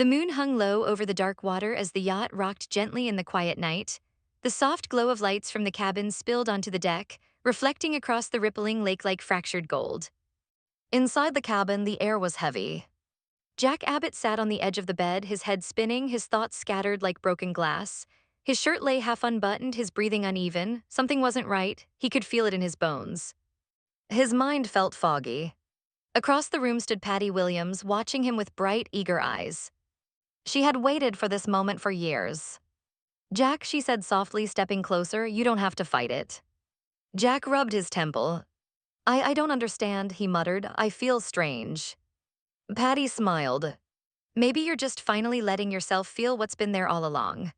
The moon hung low over the dark water as the yacht rocked gently in the quiet night. The soft glow of lights from the cabin spilled onto the deck, reflecting across the rippling lake like fractured gold. Inside the cabin, the air was heavy. Jack Abbott sat on the edge of the bed, his head spinning, his thoughts scattered like broken glass. His shirt lay half unbuttoned, his breathing uneven. Something wasn't right. He could feel it in his bones. His mind felt foggy. Across the room stood Patty Williams, watching him with bright, eager eyes. She had waited for this moment for years. "Jack," she said softly, stepping closer, "you don't have to fight it." Jack rubbed his temple. I don't understand," he muttered. "I feel strange." Patty smiled. "Maybe you're just finally letting yourself feel what's been there all along."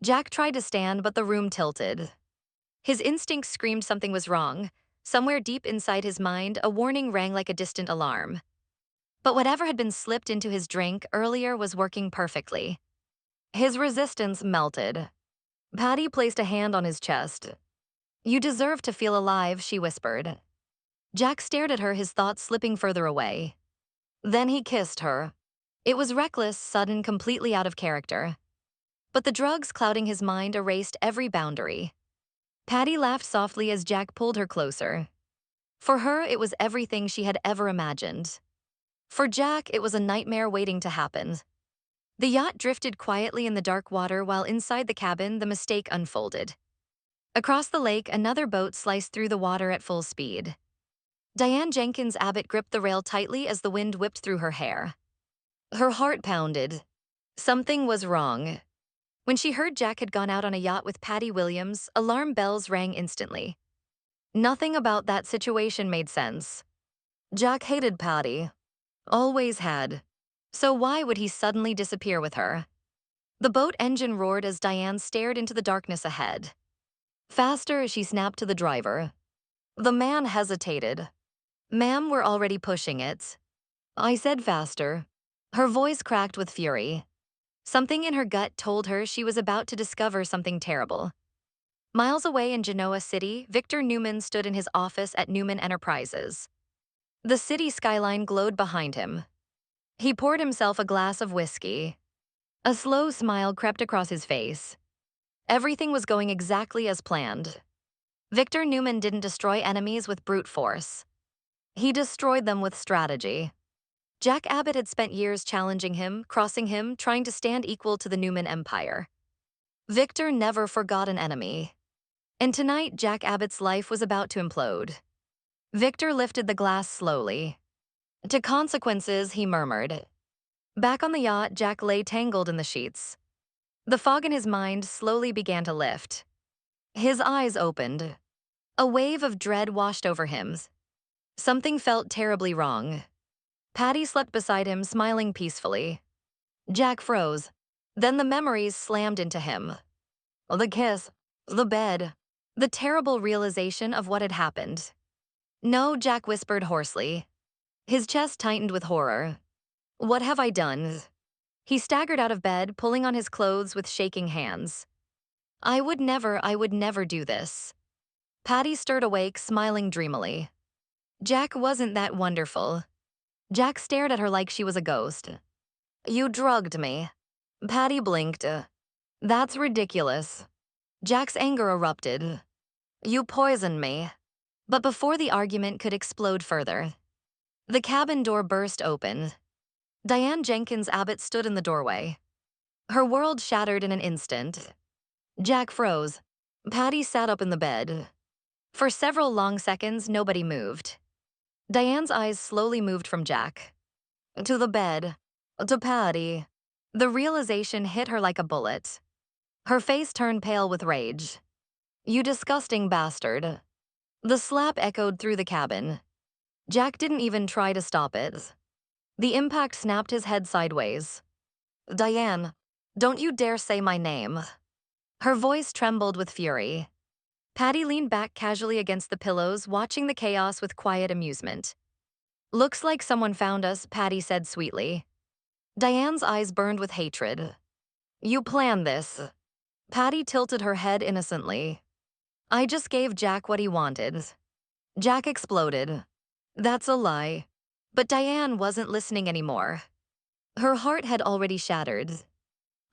Jack tried to stand, but the room tilted. His instincts screamed something was wrong. Somewhere deep inside his mind, a warning rang like a distant alarm. But whatever had been slipped into his drink earlier was working perfectly. His resistance melted. Patty placed a hand on his chest. "You deserve to feel alive," she whispered. Jack stared at her, his thoughts slipping further away. Then he kissed her. It was reckless, sudden, completely out of character. But the drugs clouding his mind erased every boundary. Patty laughed softly as Jack pulled her closer. For her, it was everything she had ever imagined. For Jack, it was a nightmare waiting to happen. The yacht drifted quietly in the dark water while inside the cabin, the mistake unfolded. Across the lake, another boat sliced through the water at full speed. Diane Jenkins Abbott gripped the rail tightly as the wind whipped through her hair. Her heart pounded. Something was wrong. When she heard Jack had gone out on a yacht with Patty Williams, alarm bells rang instantly. Nothing about that situation made sense. Jack hated Patty. Always had. So why would he suddenly disappear with her? The boat engine roared as Diane stared into the darkness ahead. "Faster," she snapped to the driver. The man hesitated. "Ma'am, we're already pushing it." "I said faster." Her voice cracked with fury. Something in her gut told her she was about to discover something terrible. Miles away in Genoa City, Victor Newman stood in his office at Newman Enterprises. The city skyline glowed behind him. He poured himself a glass of whiskey. A slow smile crept across his face. Everything was going exactly as planned. Victor Newman didn't destroy enemies with brute force. He destroyed them with strategy. Jack Abbott had spent years challenging him, crossing him, trying to stand equal to the Newman empire. Victor never forgot an enemy. And tonight, Jack Abbott's life was about to implode. Victor lifted the glass slowly. "To consequences," he murmured. Back on the yacht, Jack lay tangled in the sheets. The fog in his mind slowly began to lift. His eyes opened. A wave of dread washed over him. Something felt terribly wrong. Patty slept beside him, smiling peacefully. Jack froze. Then the memories slammed into him. The kiss, the bed, the terrible realization of what had happened. "No," Jack whispered hoarsely. His chest tightened with horror. "What have I done?" He staggered out of bed, pulling on his clothes with shaking hands. I would never do this." Patty stirred awake, smiling dreamily. Jack wasn't that wonderful. Jack stared at her like she was a ghost. "You drugged me." Patty blinked. "That's ridiculous." Jack's anger erupted. "You poisoned me." But before the argument could explode further, the cabin door burst open. Diane Jenkins Abbott stood in the doorway. Her world shattered in an instant. Jack froze. Patty sat up in the bed. For several long seconds, nobody moved. Diane's eyes slowly moved from Jack to the bed, to Patty. The realization hit her like a bullet. Her face turned pale with rage. "You disgusting bastard." The slap echoed through the cabin. Jack didn't even try to stop it. The impact snapped his head sideways. "Diane, don't you dare say my name." Her voice trembled with fury. Patty leaned back casually against the pillows, watching the chaos with quiet amusement. "Looks like someone found us," Patty said sweetly. Diane's eyes burned with hatred. "You planned this." Patty tilted her head innocently. "I just gave Jack what he wanted." Jack exploded. "That's a lie." But Diane wasn't listening anymore. Her heart had already shattered.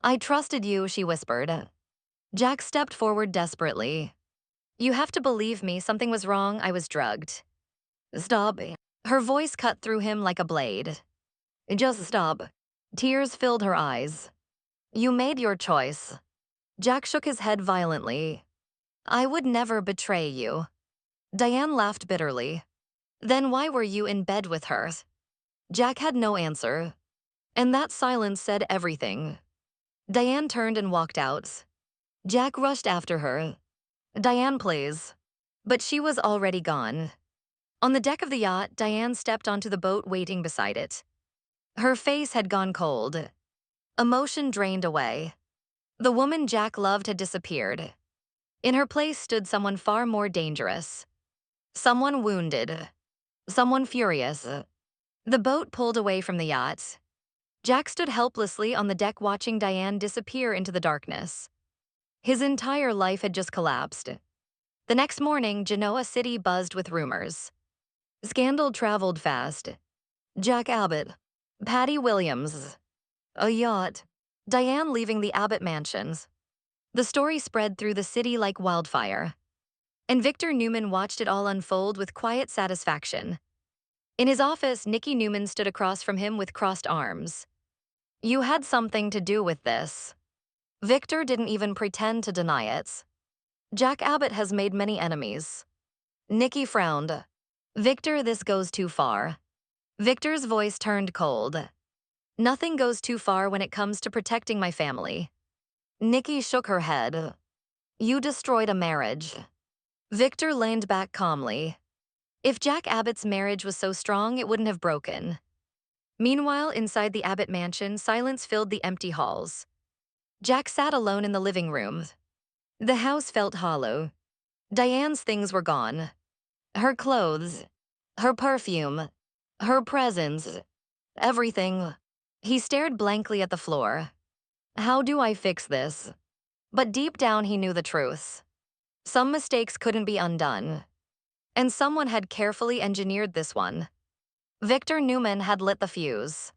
I trusted you, she whispered. Jack stepped forward desperately. You have to believe me, something was wrong, I was drugged. Stop. Her voice cut through him like a blade. Just stop. Tears filled her eyes. You made your choice. Jack shook his head violently. I would never betray you. Diane laughed bitterly. Then why were you in bed with her? Jack had no answer. And that silence said everything. Diane turned and walked out. Jack rushed after her. Diane, please. But she was already gone. On the deck of the yacht, Diane stepped onto the boat waiting beside it. Her face had gone cold. Emotion drained away. The woman Jack loved had disappeared. In her place stood someone far more dangerous. Someone wounded. Someone furious. The boat pulled away from the yacht. Jack stood helplessly on the deck watching Diane disappear into the darkness. His entire life had just collapsed. The next morning, Genoa City buzzed with rumors. Scandal traveled fast. Jack Abbott. Patty Williams. A yacht. Diane leaving the Abbott mansions. The story spread through the city like wildfire. And Victor Newman watched it all unfold with quiet satisfaction. In his office, Newman stood across from him with crossed arms. You had something to do with this. Victor didn't even pretend to deny it. Jack Abbott has made many enemies. Nicky frowned. Victor, this goes too far. Victor's voice turned cold. Nothing goes too far when it comes to protecting my family. Nicky shook her head. You destroyed a marriage. Victor leaned back calmly. If Jack Abbott's marriage was so strong, it wouldn't have broken. Meanwhile, inside the Abbott mansion, silence filled the empty halls. Jack sat alone in the living room. The house felt hollow. Diane's things were gone. Her clothes, her perfume, her presents, everything. He stared blankly at the floor. How do I fix this? But deep down he knew the truth. Some mistakes couldn't be undone. And someone had carefully engineered this one. Victor Newman had lit the fuse.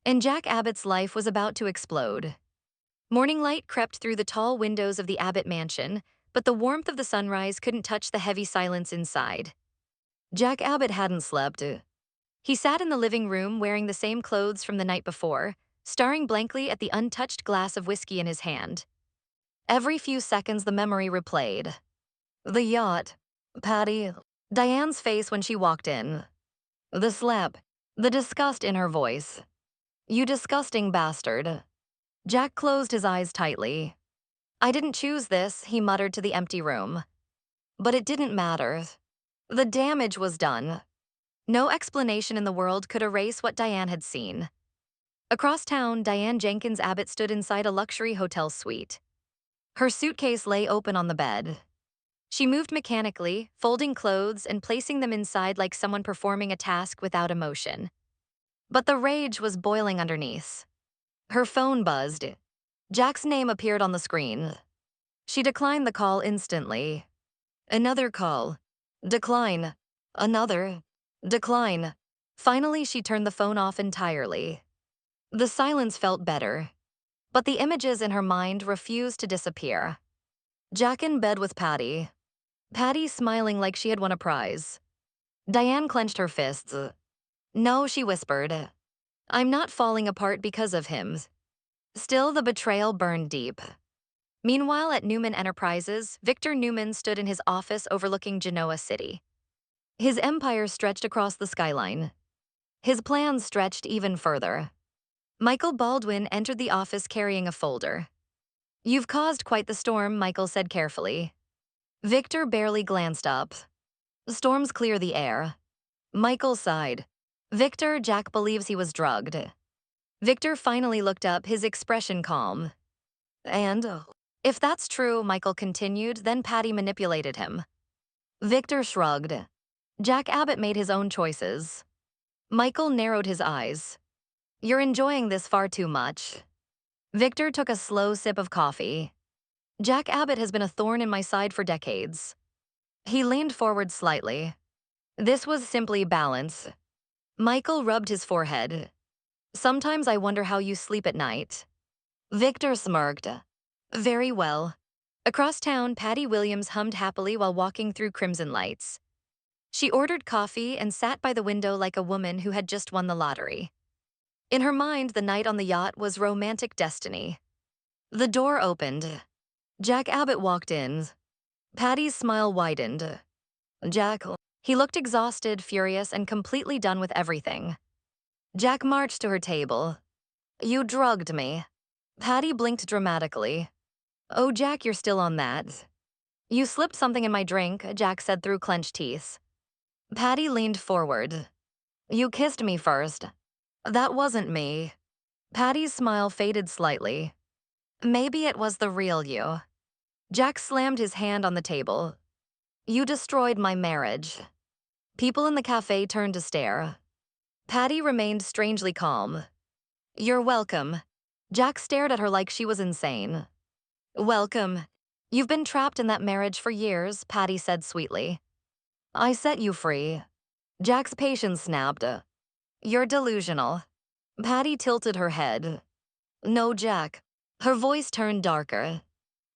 And Jack Abbott's life was about to explode. Morning light crept through the tall windows of the Abbott mansion, but the warmth of the sunrise couldn't touch the heavy silence inside. Jack Abbott hadn't slept. He sat in the living room wearing the same clothes from the night before, staring blankly at the untouched glass of whiskey in his hand. Every few seconds the memory replayed. The yacht, Patty, Diane's face when she walked in. The slap, the disgust in her voice. You disgusting bastard. Jack closed his eyes tightly. I didn't choose this, he muttered to the empty room. But it didn't matter. The damage was done. No explanation in the world could erase what Diane had seen. Across town, Diane Jenkins Abbott stood inside a luxury hotel suite. Her suitcase lay open on the bed. She moved mechanically, folding clothes and placing them inside like someone performing a task without emotion. But the rage was boiling underneath. Her phone buzzed. Jack's name appeared on the screen. She declined the call instantly. Another call. Decline. Another. Decline. Finally, she turned the phone off entirely. The silence felt better. But the images in her mind refused to disappear. Jack in bed with Patty. Patty smiling like she had won a prize. Diane clenched her fists. No, she whispered. I'm not falling apart because of him. Still, the betrayal burned deep. Meanwhile, at Newman Enterprises, Victor Newman stood in his office overlooking Genoa City. His empire stretched across the skyline. His plans stretched even further. Michael Baldwin entered the office carrying a folder. You've caused quite the storm, Michael said carefully. Victor barely glanced up. Storms clear the air. Michael sighed. Victor, Jack believes he was drugged. Victor finally looked up, his expression calm. And, if that's true, Michael continued, then Patty manipulated him. Victor shrugged. Jack Abbott made his own choices. Michael narrowed his eyes. You're enjoying this far too much. Victor took a slow sip of coffee. Jack Abbott has been a thorn in my side for decades. He leaned forward slightly. This was simply balance. Michael rubbed his forehead. Sometimes I wonder how you sleep at night. Victor smirked. Very well. Across town, Patty Williams hummed happily while walking through crimson lights. She ordered coffee and sat by the window like a woman who had just won the lottery. In her mind, the night on the yacht was romantic destiny. The door opened. Jack Abbott walked in. Patty's smile widened. Jack. He looked exhausted, furious, and completely done with everything. Jack marched to her table. You drugged me. Patty blinked dramatically. Oh, Jack, you're still on that. You slipped something in my drink, Jack said through clenched teeth. Patty leaned forward. You kissed me first. That wasn't me. Patty's smile faded slightly. Maybe it was the real you. Jack slammed his hand on the table. You destroyed my marriage. People in the cafe turned to stare. Patty remained strangely calm. You're welcome. Jack stared at her like she was insane. Welcome. You've been trapped in that marriage for years, Patty said sweetly. I set you free. Jack's patience snapped. You're delusional. Patty tilted her head. No, Jack. Her voice turned darker.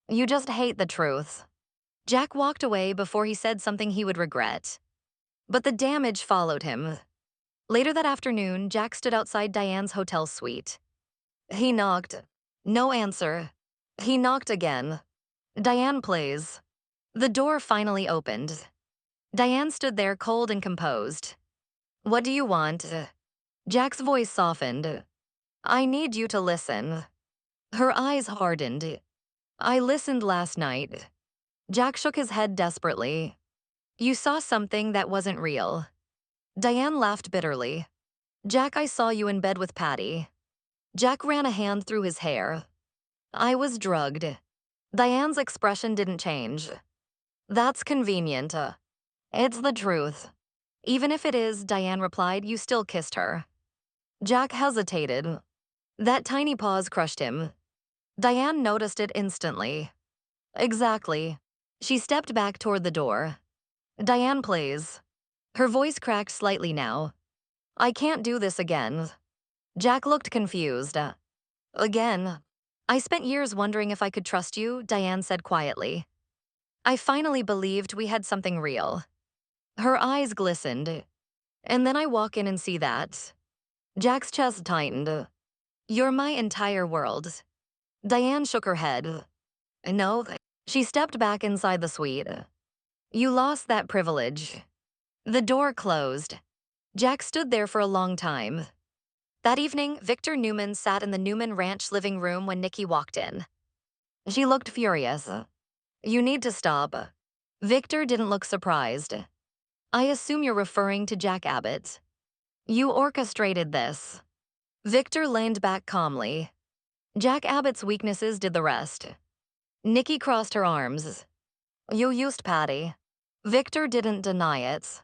You just hate the truth. Jack walked away before he said something he would regret. But the damage followed him. Later that afternoon, Jack stood outside Diane's hotel suite. He knocked. No answer. He knocked again. Diane plays. The door finally opened. Diane stood there cold and composed. What do you want? Jack's voice softened. I need you to listen. Her eyes hardened. I listened last night. Jack shook his head desperately. You saw something that wasn't real. Diane laughed bitterly. Jack, I saw you in bed with Patty. Jack ran a hand through his hair. I was drugged. Diane's expression didn't change. That's convenient. It's the truth. Even if it is, Diane replied, you still kissed her. Jack hesitated. That tiny pause crushed him. Diane noticed it instantly. Exactly. She stepped back toward the door. Diane plays. Her voice cracked slightly now. I can't do this again. Jack looked confused. Again. I spent years wondering if I could trust you, Diane said quietly. I finally believed we had something real. Her eyes glistened. And then I walk in and see that. Jack's chest tightened. You're my entire world. Diane shook her head. No. She stepped back inside the suite. You lost that privilege. The door closed. Jack stood there for a long time. That evening, Victor Newman sat in the Newman Ranch living room when Nikki walked in. She looked furious. You need to stop. Victor didn't look surprised. I assume you're referring to Jack Abbott. You orchestrated this. Victor leaned back calmly. Jack Abbott's weaknesses did the rest. Nikki crossed her arms. You used Patty. Victor didn't deny it.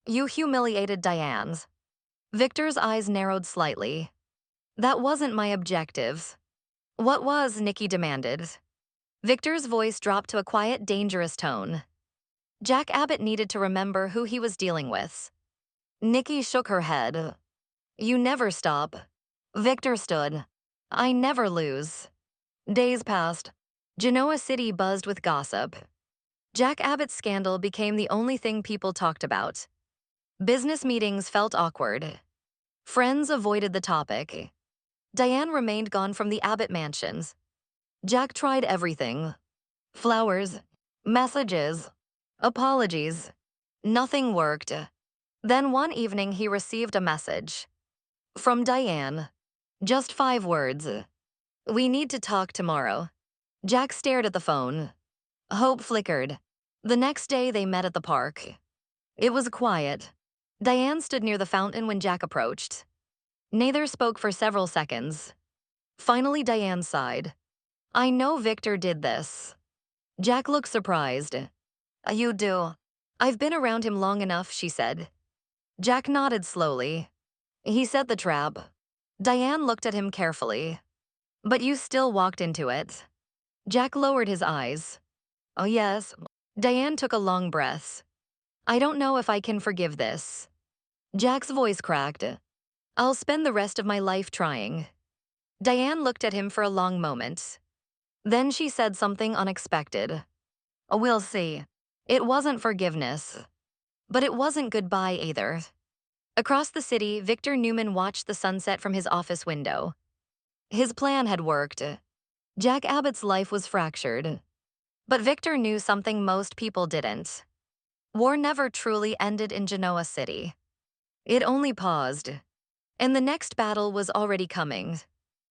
You humiliated Diane. Victor's eyes narrowed slightly. That wasn't my objective. What was, Nikki demanded. Victor's voice dropped to a quiet, dangerous tone. Jack Abbott needed to remember who he was dealing with. Nikki shook her head. You never stop. Victor stood. I never lose. Days passed. Genoa City buzzed with gossip. Jack Abbott's scandal became the only thing people talked about. Business meetings felt awkward. Friends avoided the topic. Diane remained gone from the Abbott mansions. Jack tried everything. Flowers, messages, apologies. Nothing worked. Then one evening he received a message. From Diane. Just 5 words. We need to talk tomorrow. Jack stared at the phone. Hope flickered. The next day they met at the park. It was quiet. Diane stood near the fountain when Jack approached. Neither spoke for several seconds. Finally, Diane sighed. I know Victor did this. Jack looked surprised. You do. I've been around him long enough, she said. Jack nodded slowly. He set the trap. Diane looked at him carefully. But you still walked into it. Jack lowered his eyes. Oh, yes. Diane took a long breath. I don't know if I can forgive this. Jack's voice cracked. I'll spend the rest of my life trying. Diane looked at him for a long moment. Then she said something unexpected. We'll see. It wasn't forgiveness. But it wasn't goodbye either. Across the city, Victor Newman watched the sunset from his office window. His plan had worked. Jack Abbott's life was fractured. But Victor knew something most people didn't. War never truly ended in Genoa City. It only paused. And the next battle was already coming.